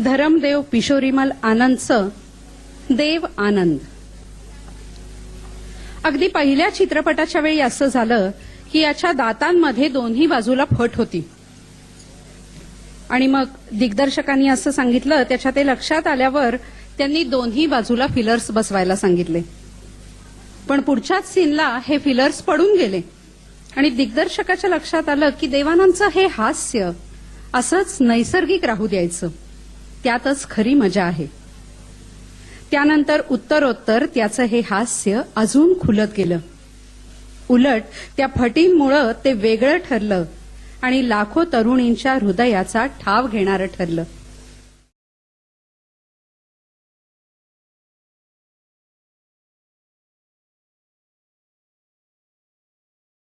धरमदेव पिशोरीमल आनंदचं देव आनंद. अगदी पहिल्या चित्रपटाच्या वेळी असं झालं की याच्या दातांमध्ये दोन्ही बाजूला फट होती आणि मग दिग्दर्शकांनी असं सांगितलं. त्याच्या ते लक्षात आल्यावर त्यांनी दोन्ही बाजूला फिलर्स बसवायला सांगितले. पण पुढच्याच सीनला हे फिलर्स पडून गेले आणि दिग्दर्शकाच्या लक्षात आलं की देवानंदचं हे हास्य असंच नैसर्गिक राहू द्यायचं, त्यातच खरी मजा आहे. त्यानंतर उत्तरोत्तर त्याचं हे हास्य अजून खुलत गेलं. उलट त्या फटींमुळे ते वेगळं ठरलं आणि लाखो तरुणींच्या हृदयाचा ठाव घेणारं ठरलं.